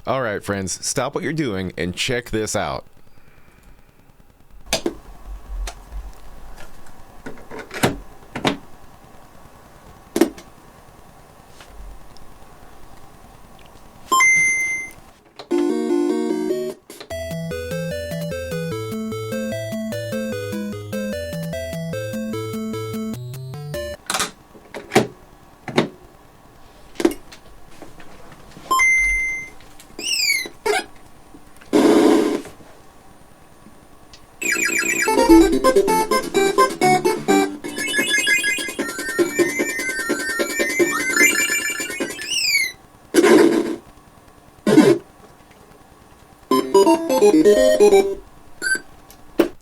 Alright friends, stop what you're doing and check this out.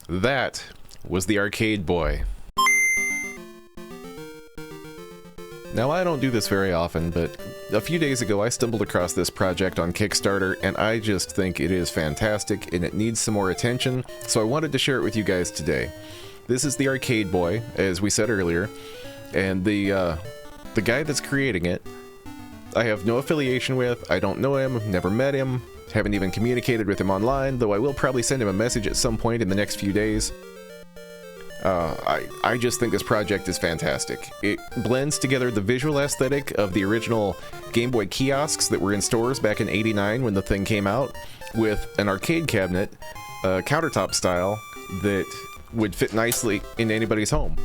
That was the ArcadeBoy. Now, I don't do this very often, but a few days ago I stumbled across this project on Kickstarter, and I just think it is fantastic and it needs some more attention, so I wanted to share it with you guys today. This is the ArcadeBoy, as we said earlier, and the guy that's creating it, I have no affiliation with, I don't know him, never met him, haven't even communicated with him online, though I will probably send him a message at some point in the next few days. I just think this project is fantastic. It blends together the visual aesthetic of the original Game Boy kiosks that were in stores back in '89 when the thing came out, with an arcade cabinet, countertop style, that would fit nicely in anybody's home.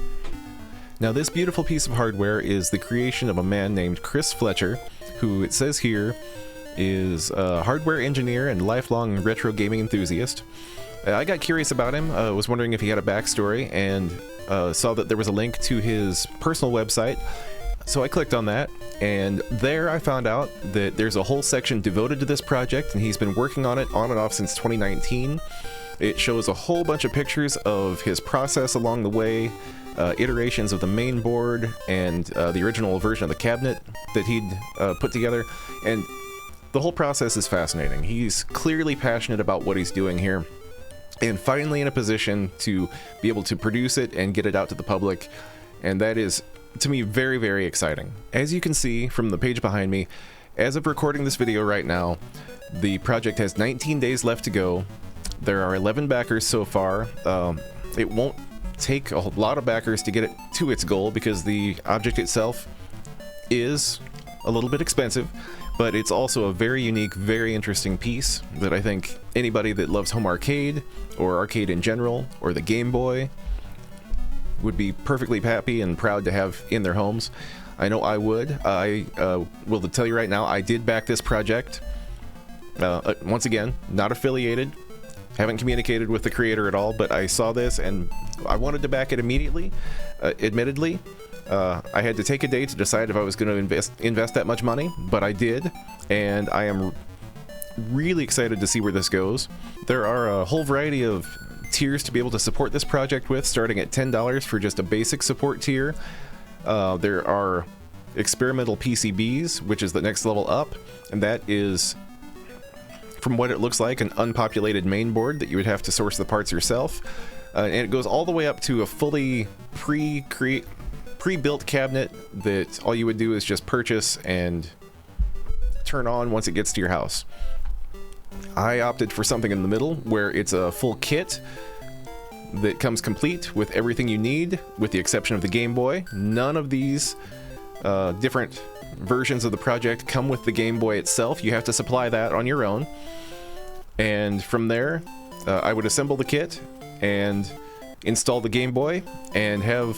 Now, this beautiful piece of hardware is the creation of a man named Chris Fletcher, who it says here is a hardware engineer and lifelong retro gaming enthusiast. I got curious about him, was wondering if he had a backstory, and saw that there was a link to his personal website, so I clicked on that, and there I found out that there's a whole section devoted to this project, and he's been working on it on and off since 2019. It shows a whole bunch of pictures of his process along the way, iterations of the main board, and the original version of the cabinet that he'd put together, and the whole process is fascinating. He's clearly passionate about what he's doing here, and finally in a position to be able to produce it and get it out to the public, and that is, to me, very, very exciting. As you can see from the page behind me, as of recording this video right now, the project has 19 days left to go. There are 11 backers so far. It won't take a lot of backers to get it to its goal because the object itself is a little bit expensive, but it's also a very unique, very interesting piece that I think anybody that loves home arcade, or arcade in general, or the Game Boy, would be perfectly happy and proud to have in their homes. I know I would. I will tell you right now, I did back this project. Once again, not affiliated, haven't communicated with the creator at all, but I saw this and I wanted to back it immediately. Admittedly, I had to take a day to decide if I was going to invest that much money, but I did, and I am really excited to see where this goes. There are a whole variety of tiers to be able to support this project with, starting at $10 for just a basic support tier. There are experimental PCBs, which is the next level up, and that is, from what it looks like, an unpopulated main board that you would have to source the parts yourself. And it goes all the way up to a fully pre-built cabinet that all you would do is just purchase and turn on once it gets to your house. I opted for something in the middle where it's a full kit that comes complete with everything you need, with the exception of the Game Boy. None of these different versions of the project come with the Game Boy itself. You have to supply that on your own. And from there, I would assemble the kit and install the Game Boy and have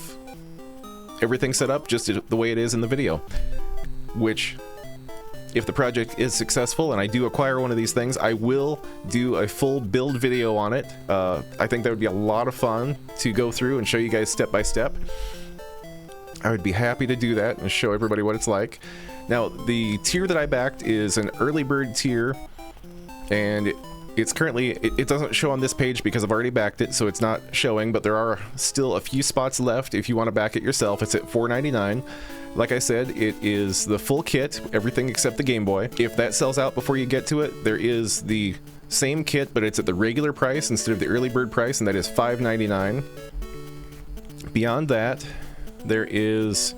everything set up just the way it is in the video. Which, if the project is successful and I do acquire one of these things, I will do a full build video on it. I think that would be a lot of fun to go through and show you guys step by step. I would be happy to do that and show everybody what it's like. Now, the tier that I backed is an early bird tier, and it's currently, it doesn't show on this page because I've already backed it, so it's not showing, but there are still a few spots left if you want to back it yourself. It's at $4.99. Like I said, it is the full kit, everything except the Game Boy. If that sells out before you get to it, there is the same kit, but it's at the regular price instead of the early bird price, and that is $5.99. Beyond that, there is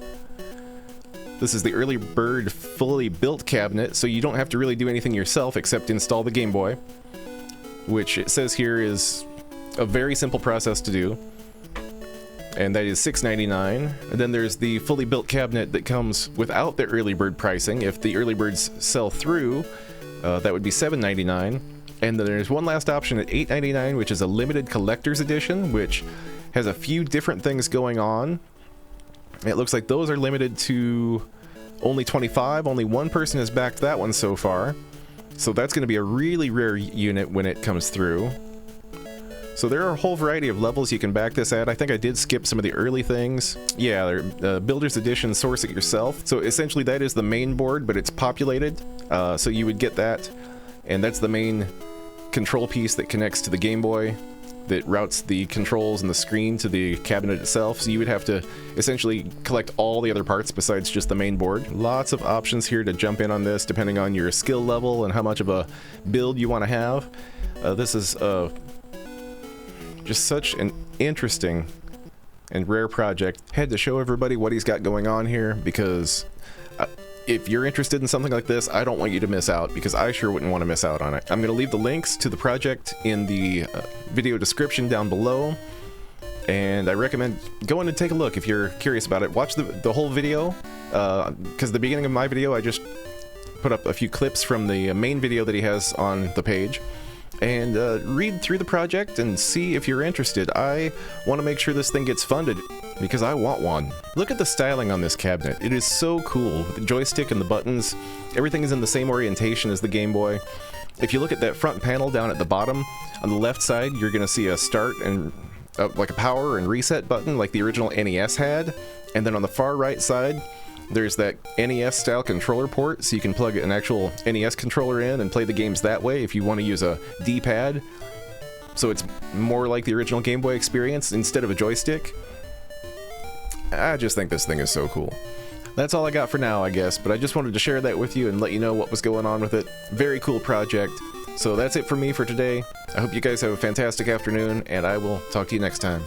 This is the early bird fully built cabinet, so you don't have to really do anything yourself except install the Game Boy, which it says here is a very simple process to do. And that is $6.99. And then there's the fully built cabinet that comes without the early bird pricing. If the early birds sell through, that would be $7.99. And then there's one last option at $8.99, which is a limited collector's edition, which has a few different things going on. It looks like those are limited to only 25. Only one person has backed that one so far. So that's going to be a really rare unit when it comes through. So there are a whole variety of levels you can back this at. I think I did skip some of the early things. Yeah, Builder's Edition, source it yourself. So essentially that is the main board, but it's populated. So you would get that, and that's the main control piece that connects to the Game Boy, that routes the controls and the screen to the cabinet itself. So you would have to essentially collect all the other parts besides just the main board. Lots of options here to jump in on this, depending on your skill level and how much of a build you want to have. This is just such an interesting and rare project. Had to show everybody what he's got going on here, because if you're interested in something like this, I don't want you to miss out, because I sure wouldn't want to miss out on it. I'm going to leave the links to the project in the video description down below, and I recommend going and take a look if you're curious about it. Watch the whole video, because the beginning of my video I just put up a few clips from the main video that he has on the page. And read through the project and see if you're interested. I want to make sure this thing gets funded, because I want one. Look at the styling on this cabinet. It is so cool. With the joystick and the buttons, everything is in the same orientation as the Game Boy. If you look at that front panel down at the bottom, on the left side, you're going to see a start and like a power and reset button like the original NES had. And then on the far right side, there's that NES style controller port, so you can plug an actual NES controller in and play the games that way if you want to use a D-pad. So it's more like the original Game Boy experience instead of a joystick. I just think this thing is so cool. That's all I got for now, I guess, but I just wanted to share that with you and let you know what was going on with it. Very cool project. So that's it for me for today. I hope you guys have a fantastic afternoon, and I will talk to you next time.